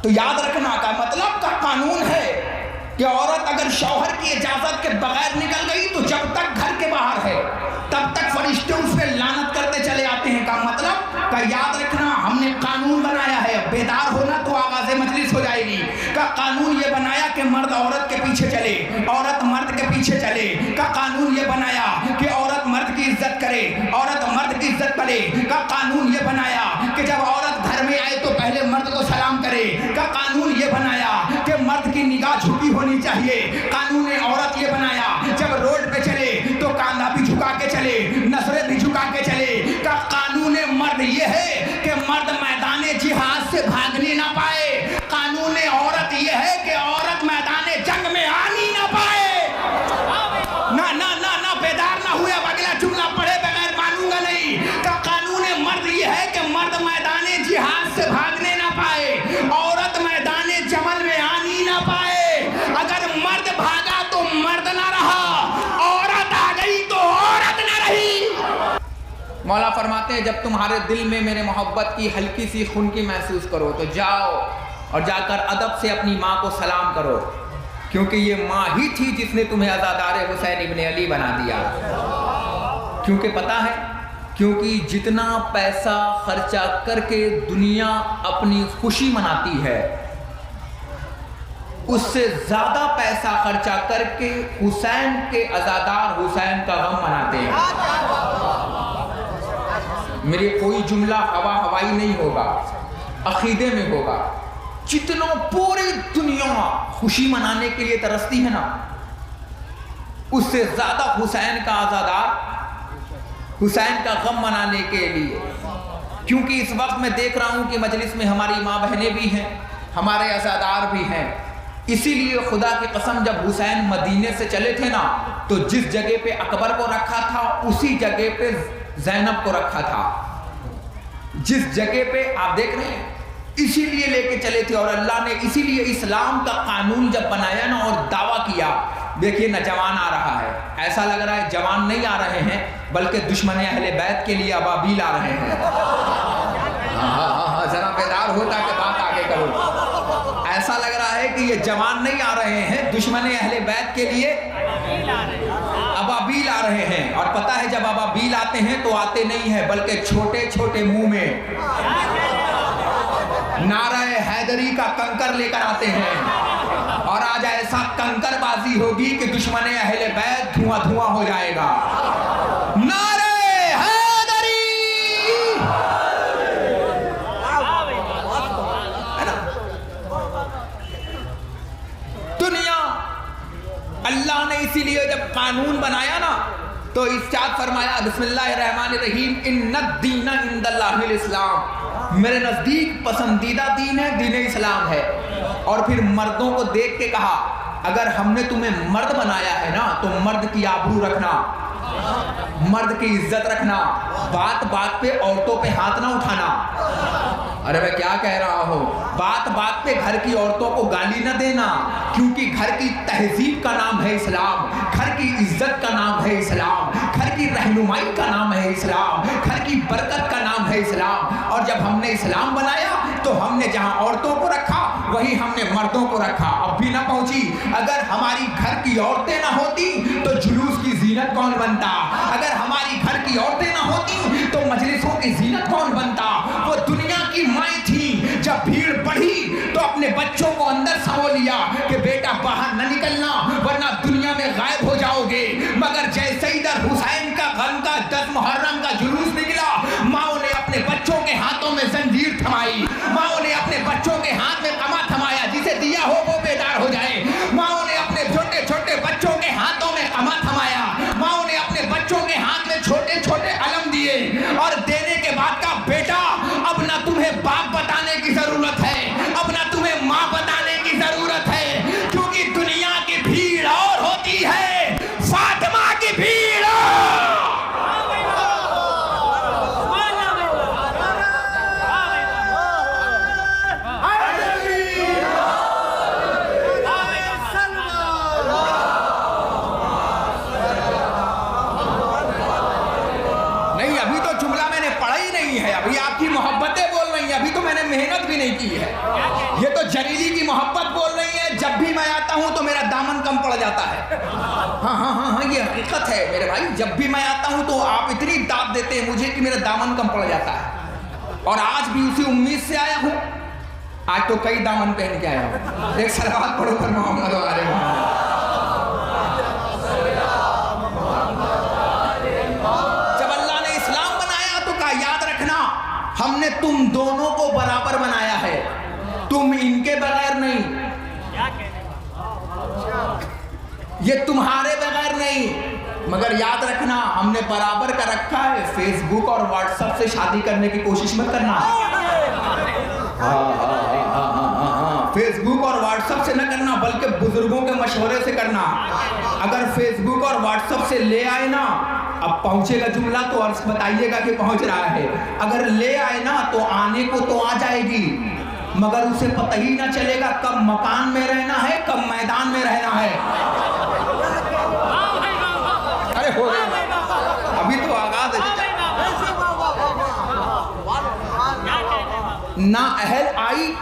تو یاد رکھنا کا مطلب کا قانون ہے کہ عورت اگر شوہر کی اجازت کے بغیر نکل گئی تو جب تک گھر کے باہر ہے تب تک فرشتے اس پہ لعنت کرتے چلے آتے ہیں. کا مطلب کا یاد رکھنا ہم نے قانون بنایا ہے. بیدار ہونا تو آغاز مجلس ہو جائے گی. کا قانون یہ بنایا کہ مرد عورت کے پیچھے چلے, عورت مرد کے پیچھے چلے. کا قانون یہ بنایا کہ عورت مرد کی عزت کرے, عورت مرد کی عزت کرے. کا قانون یہ بنایا کہ جب عورت گھر میں آئے تو پہلے مرد کو سلام کرے. کا قانون یہ بنایا کہ مرد کی نگاہ جھکی ہونی چاہیے. قانون عورت یہ بنایا جب روڈ پہ چلے تو کاندھا بھی جھکا کے چلے, نظریں بھی جھکا کے چلے. کا قانون مرد یہ ہے کہ مرد میدان جہاد سے بھاگنے نہ پائے. قانون عورت یہ ہے کہ عورت میدان جنگ میں آنی نہ پائے. نہ بیدار نہ ہوئے, اب اگلا جملہ پڑھے بغیر مانوں گا نہیں. کا قانون مرد یہ ہے کہ مرد میدان جہاد سے بھاگنے نہ پائے, عورت میدان جمل میں آنی نہ پائے. اگر مرد بھاگا تو مرد نہ رہا, عورت آ گئی تو عورت نہ رہی. مولا فرماتے ہیں جب تمہارے دل میں میرے محبت کی ہلکی سی خنکی محسوس کرو تو جاؤ اور جا کر ادب سے اپنی ماں کو سلام کرو, کیونکہ یہ ماں ہی تھی جس نے تمہیں عزادار حسین ابن علی بنا دیا. کیونکہ پتہ ہے, کیونکہ جتنا پیسہ خرچہ کر کے دنیا اپنی خوشی مناتی ہے اس سے زیادہ پیسہ خرچہ کر کے حسین کے عزادار حسین کا غم مناتے ہیں. میرے کوئی جملہ ہوا ہوائی نہیں ہوگا, عقیدے میں ہوگا. جتنا پوری دنیا خوشی منانے کے لیے ترستی ہے نا, اس سے زیادہ حسین کا عزادار, حسین کا غم منانے کے لیے. کیونکہ اس وقت میں دیکھ رہا ہوں کہ مجلس میں ہماری ماں بہنیں بھی ہیں, ہمارے عزادار بھی ہیں. اسی لیے خدا کی قسم جب حسین مدینے سے چلے تھے نا تو جس جگہ پہ اکبر کو رکھا تھا اسی جگہ پہ زینب کو رکھا تھا. جس جگہ پہ آپ دیکھ رہے ہیں اسی لیے لے کے چلے تھے. اور اللہ نے اسی لیے اسلام کا قانون جب بنایا نا اور دعویٰ کیا, دیکھیے نا جوان آ رہا ہے, ایسا لگ رہا ہے جوان نہیں آ رہے ہیں بلکہ دشمن اہل بیت کے لیے ابابیل آ رہے ہیں. ذرا بیدار ہوتا کہ بات آگے کرو. ایسا لگ رہا ہے کہ یہ جوان نہیں آ رہے ہیں, دشمن اہل بیت کے لیے ابابیل آ رہے ہیں. اور پتہ ہے جب ابابیل آتے ہیں تو آتے نہیں ہیں بلکہ چھوٹے چھوٹے منہ میں نعرہ حیدری کا کنکر لے کر آتے ہیں. اور آج ایسا کنکر بازی ہوگی کہ دشمن اہل بیت دھواں دھواں ہو جائے گا. نعرہ حیدری. دنیا اللہ نے اسی لیے جب قانون بنایا نا تو ارشاد فرمایا بسم اللہ الرحمن الرحیم ان الدین عند اللہ الاسلام. میرے نزدیک پسندیدہ دین ہے دین اسلام ہے. اور پھر مردوں کو دیکھ کے کہا اگر ہم نے تمہیں مرد بنایا ہے نا تو مرد کی آبرو رکھنا, مرد کی عزت رکھنا, بات بات پہ عورتوں پہ ہاتھ نہ اٹھانا. ارے میں کیا کہہ رہا ہوں, بات بات پہ گھر کی عورتوں کو گالی نہ دینا, کیونکہ گھر کی تہذیب کا نام ہے اسلام, گھر کی عزت کا نام ہے اسلام, گھر کی رہنمائی کا نام ہے اسلام, گھر کی برکت کا نام ہے اسلام. اور جب ہم نے اسلام بنایا تو ہم نے جہاں عورتوں کو رکھا وہی ہم نے مردوں کو رکھا. اب بھی نہ پہنچی. اگر ہماری گھر کی عورتیں نہ ہوتی تو جلوس کی زینت کون بنتا, اگر ہماری گھر کی عورتیں نہ ہوتی تو مجلسوں کی زینت کون بنتا. وہ دنیا کی مائیں تھیں, جب بھیڑ بڑھی تو اپنے بچوں کو اندر سمو لیا کہ بیٹا باہر نہ نکلنا ورنہ دنیا میں غائب ہو جاؤ گے. مگر جیسے ادھر حسین کا غم کا 10 محرم کا جلوس نکلا, ماؤں نے اپنے بچوں کے ہاتھوں میں زنجیر تھمائی, ماؤں نے اپنے بچوں کے ہاتھ میں قمع تھمایا. جسے دیا ہو وہ بیدار ہو جائے. ماؤں نے اپنے چھوٹے چھوٹے بچوں کے ہاتھوں میں قمع تھمایا, ماؤں نے اپنے بچوں کے ہاتھ میں چھوٹے چھوٹے علم دیے. اور دینے کے بعد کا بیٹا اب نہ تمہیں باپ بتانے کی ضرورت ہے, اب نہ تمہیں ماں بتانے کی ضرورت ہے, کیونکہ دنیا کی بھیڑ اور ہوتی ہے, فاطمہ کی بھیڑ. یہ تو جلیلی کی محبت بول رہی ہے، جب بھی میں آتا ہوں تو میرا دامن کم پڑ جاتا ہے۔ ہاں یہ حقیقت ہے میرے بھائی، جب بھی میں آتا ہوں تو آپ اتنی داد دیتے ہیں مجھے کہ میرا دامن کم پڑ جاتا ہے، اور آج بھی اسی امید سے آیا ہوں۔ آج تو کئی دامن پہن کے آیا ہوں۔ ایک صلوات پڑھو پر محمد و آل محمد۔ جب اللہ نے اسلام بنایا تو کہا یاد رکھنا ہم نے تم دونوں کو برابر بنایا ہے، تم ان کے بغیر نہیں، یہ تمہارے بغیر نہیں، مگر یاد رکھنا ہم نے برابر کا رکھا ہے۔ فیس بک اور واٹس ایپ سے شادی کرنے کی کوشش مت کرنا، فیس بک اور واٹس ایپ سے نہ کرنا، بلکہ بزرگوں کے مشورے سے کرنا۔ اگر فیس بک اور واٹس ایپ سے لے آئے نا، اب پہنچے گا جملہ تو عرض بتائیے گا کہ پہنچ رہا ہے، اگر لے آئے نا تو آنے کو تو آ جائے گی، مگر اسے پتہ ہی نہ چلے گا کب مکان میں رہنا ہے کب میدان میں رہنا ہے۔ ارے ہو گئے ابھی تو آغاز ہے، نہ اہل آئی،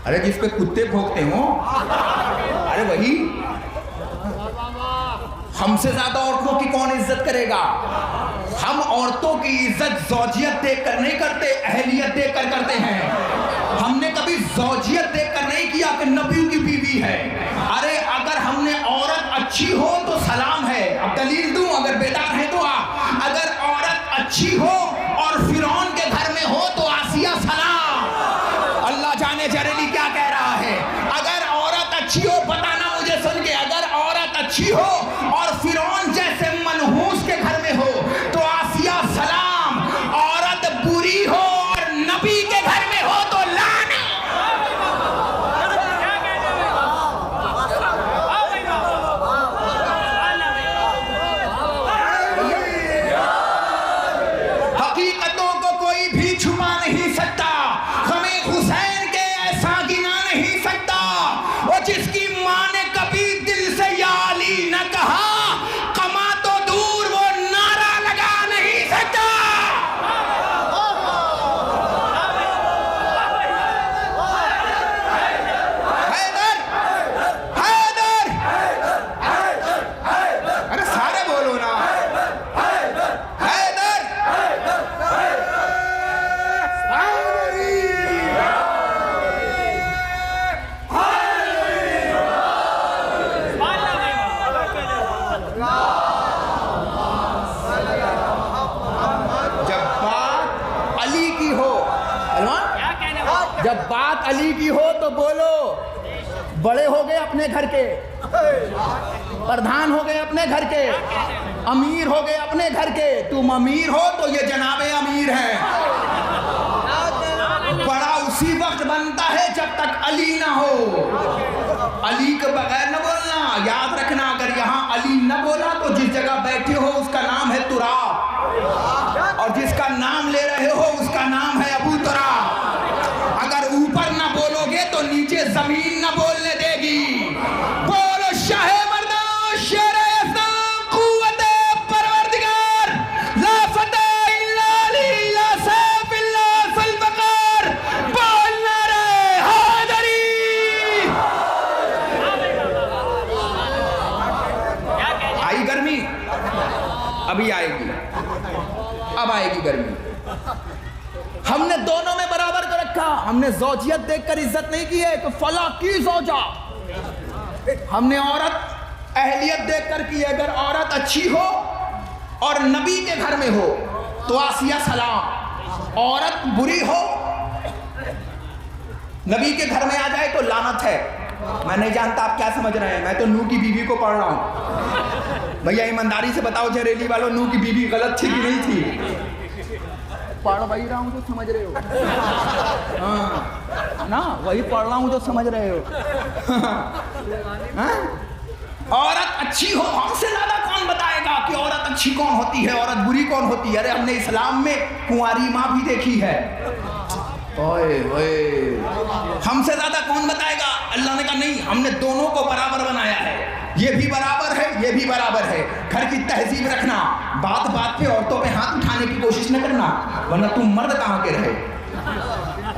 ارے جس پہ کتے بھونکتے ہوں، ارے وہی، ہم سے زیادہ عورتوں کی کون عزت کرے گا؟ ہم عورتوں کی عزت زوجیت دیکھ کر نہیں کرتے، اہلیت دیکھ کر کرتے ہیں۔ ہم نے کبھی زوجیت دیکھ کر نہیں کیا کہ نبی کی بیوی ہے۔ ارے اگر ہم نے عورت اچھی ہو تو سلام ہے، اب دلیل دوں اگر بیدار ہیں تو آپ، اگر عورت اچھی ہو اور فرعون کے گھر میں ہو تو آسیہ سلام۔ اللہ جانے جریلی کیا کہہ رہا ہے، اگر عورت اچھی ہو، بتانا مجھے سن کے، اگر عورت اچھی ہو اور فرعون جیسے منحوس کے گھر میں ہو تو آسیہ سلام، عورت بری ہو اور نبی کے گھر میں ہو تو لعنت۔ حقیقتوں کو کوئی بھی چھپا نہیں سکتا، ہمیں حسین کے ایسا گنا نہیں سکتا، اور جس کی ماں نے کبھی دل سے یا علی نہ کہا، کما تو دور وہ نعرہ لگا نہیں سکتا۔ حیدر حیدر، ارے سارے بولو نا، حیدر۔ جب بات علی کی ہو تو بولو، بڑے ہو گئے اپنے گھر کے، پردھان ہو گئے اپنے گھر کے، امیر ہو گئے اپنے گھر کے، تم امیر ہو تو یہ جناب امیر ہے۔ بڑا اسی وقت بنتا ہے جب تک علی نہ ہو، علی کے بغیر نہ بولنا۔ یاد رکھنا اگر یہاں علی نہ بولا تو جس جگہ بیٹھے ہو اس کا نام ہے تراب، اور جس کا نام لے رہے ہو اس کا نام ہے ابو تراب۔ اگر اوپر نہ بولو گے تو نیچے زمین نہ بولنے دے گی۔ بولو شاہ مردان شیر اسلام قوت پروردگار، لا فتح الا علی، لا سیف الا ذوالفقار، بول نعرہ حیدری۔ آئی گرمی؟ ابھی آئے گی، اب آئے گی گرمی۔ ہم نے دونوں میں برابر کر رکھا، ہم نے زوجیت دیکھ کر عزت نہیں کی ہے کہ فلاں کی زوجہ، ہم نے عورت اہلیت دیکھ کر کی ہے۔ اگر عورت اچھی ہو اور نبی کے گھر میں ہو تو آسیہ سلام، عورت بری ہو نبی کے گھر میں آ جائے تو لعنت ہے۔ میں نہیں جانتا آپ کیا سمجھ رہے ہیں، میں تو نوح کی بیوی کو پڑھ رہا ہوں۔ بھیا ایمانداری سے بتاؤ جریلی والوں، نوح کی بیوی غلط تھی کہ نہیں تھی؟ پڑھ وہی رہا ہوں جو سمجھ رہے ہو، ہاں نا، وہی پڑھ رہا ہوں جو سمجھ رہے ہو۔ عورت اچھی ہو، ہم سے زیادہ کون بتائے گا کہ عورت اچھی کون ہوتی ہے عورت بری کون ہوتی ہے؟ ارے ہم نے اسلام میں کنواری ماں بھی دیکھی ہے، ہم سے زیادہ کون بتائے گا؟ اللہ نے کہا نہیں، ہم نے دونوں کو برابر بنایا ہے، یہ بھی برابر ہے یہ بھی برابر ہے۔ گھر کی تہذیب رکھنا، بات بات پہ عورتوں پہ ہاتھ اٹھانے کی کوشش نہ کرنا، ورنہ تم مرد کہاں کے رہے۔